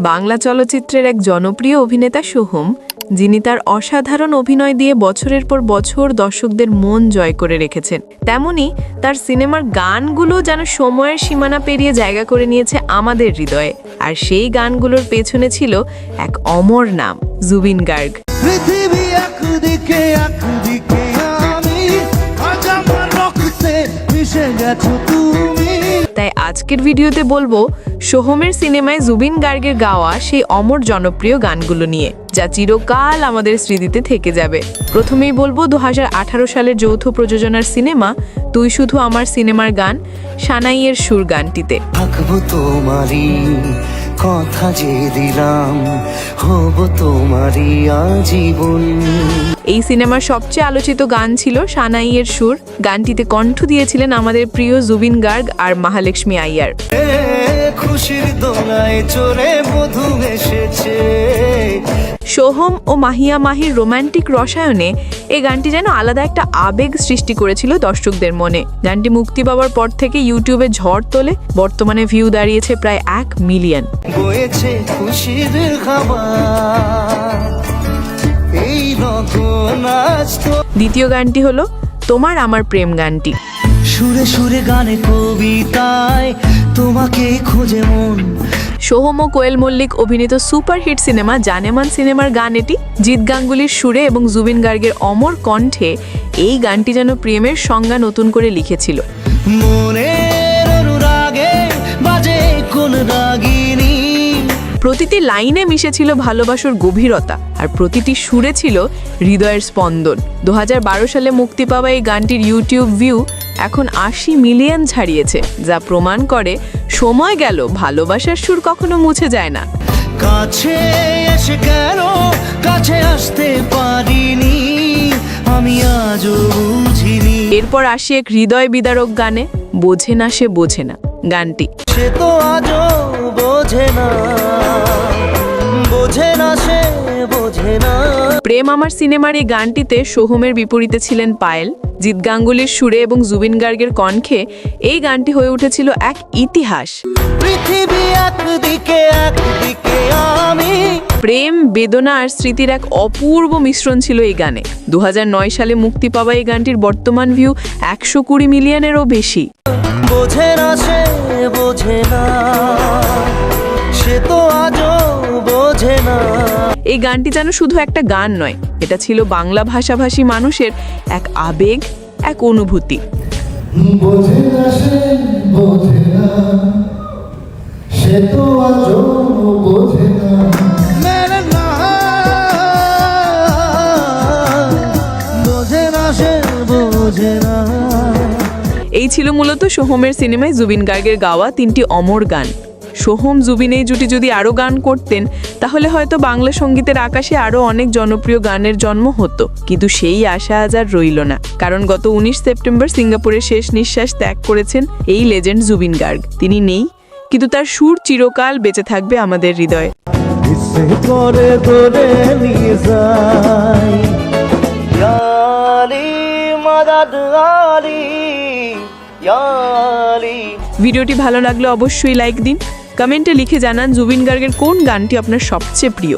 বাংলা চলচ্চিত্রের এক জনপ্রিয় অভিনেতা সোহম, যিনি তার অসাধারণ অভিনয় দিয়ে বছরের পর বছর দর্শকদের মন জয় করে রেখেছেন। তেমনি তার সিনেমার গানগুলো যেন সময়ের সীমানা পেরিয়ে জায়গা করে নিয়েছে আমাদের হৃদয়ে। আর সেই গানগুলোর পেছনে ছিল এক অমর নাম, জুবিন গার্গ। তাই আজকের ভিডিওতে বলবো সোহমের সিনেমায় জুবিন গার্গের গাওয়া সেই অমর জনপ্রিয় গানগুলো নিয়ে, যা চিরকাল আমাদের স্মৃতিতে থেকে যাবে। প্রথমেই বলবো 2018 সালের যৌথ প্রযোজনার সিনেমা তুই শুধু আমার সিনেমার গান সানাইয়ের সুর গানটিতে। কথা যে দিলাম হব তোমারই আজীবন। এই সিনেমার সবচেয়ে আলোচিত গান ছিল সানাইয়ের সুর। গানটিতে কণ্ঠ দিয়েছিলেন আমাদের প্রিয় জুবিন গার্গ আর মহালক্ষ্মী আইয়ার। খুশির দোলায় চড়ে বধূ এসেছে। সোহম ও মাহিয়া মাহির রোমান্টিক রসায়নে এই গানটি যেন আলাদা একটা আবেগ সৃষ্টি করেছিল দর্শকদের মনে। গানটি মুক্তি পাওয়ার পর থেকে ইউটিউবে ঝড় তোলে। বর্তমানে ভিউ দাঁড়িয়েছে প্রায় 1 মিলিয়ন। দ্বিতীয় গানটি হলো তোমার আমার প্রেম গানটি। সুরে সুরে গানে কবিতায় তোমাকে খোঁজে মন। সোহম ও কোয়েল মল্লিক অভিনীত সুপারহিট সিনেমা জানেমান সিনেমার গান এটি। জিৎ গাঙ্গুলির সুরে এবং জুবিন গার্গের অমর কণ্ঠে এই গানটি যেন প্রেমের সংজ্ঞা নতুন করে লিখেছিল। প্রতিটি লাইনে মিশেছিল ভালোবাসার গভীরতা, আর প্রতিটি সুরে ছিল হৃদয়ের স্পন্দন। 2012 সালে মুক্তি পাওয়া এই গানটির ইউটিউব ভিউ এখন 80 মিলিয়ন ছাড়িয়েছে, যা প্রমাণ করে সময় গেল ভালোবাসার সুর কখনো মুছে যায় না। কাছে এসে কেন কাছে আসতে পারিনি আমি আজও বুঝিনি। এরপর আসি এক হৃদয় বিদারক গানে, বোঝে না সে বোঝে না গানটি। সে তো আজও বোঝে না, বোঝে না সে বোঝে না। প্রেম আমার সিনেমার এই গানটিতে সোহমের বিপরীতে ছিলেন পায়েল। জিৎ গাঙ্গুলির সুরে এবং জুবিন গার্গের কণ্ঠে এই গানটি হয়ে উঠেছিল এক ইতিহাস। পৃথিবী একদিকে একদিকে আমি। প্রেম, বেদনা আর স্মৃতির এক অপূর্ব মিশ্রণ ছিল এই গানে। 2009 সালে মুক্তি পাওয়া এই গানটির বর্তমান ভিউ 120 মিলিয়নেরও বেশি। বোঝে না সে বোঝে না, সে তো আজও বোঝে না। এই গানটি যেন শুধু একটা গান নয়, এটা ছিল বাংলা ভাষাভাষী মানুষের এক আবেগ, এক অনুভূতি। বোঝে না সে বোঝে না, সে তো আজও বোঝে না। বোঝে না সে বোঝে না। এই ছিল মূলত সোহমের সিনেমায় জুবিন গার্গের গাওয়া 3টি অমর গান। সোহম জুবিন এই জুটি যদি আরও গান করতেন, তাহলে হয়তো বাংলা সঙ্গীতের আকাশে আরও অনেক জনপ্রিয় গানের জন্ম হতো। কিন্তু সেই আশা আজ আর রইল না, কারণ গত 19 সেপ্টেম্বর সিঙ্গাপুরে শেষ নিঃশ্বাস ত্যাগ করেছেন এই লেজেন্ড জুবিন গার্গ। তিনি নেই, কিন্তু তার সুর চিরকাল বেঁচে থাকবে আমাদের হৃদয়ে। ভিডিওটি ভালো লাগলে অবশ্যই লাইক দিন। কমেন্টে লিখে জানান জুবিন গার্গের কোন গানটি আপনার সবচেয়ে প্রিয়।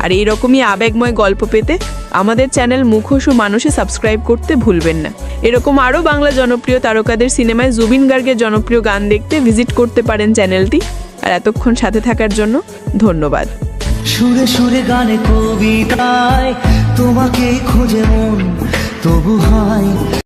আর এইরকমই আবেগময় গল্প পেতে আমাদের চ্যানেল মুখোশ ও মানুষে সাবস্ক্রাইব করতে ভুলবেন না। এরকম আরও বাংলা জনপ্রিয় তারকাদের সিনেমায় জুবিন গার্গের জনপ্রিয় গান দেখতে ভিজিট করতে পারেন চ্যানেলটি। আর এতক্ষণ সাথে থাকার জন্য ধন্যবাদ। সুরে সুরে গানে কবিতায় তোমাকে খোঁজে মন, তবু হয়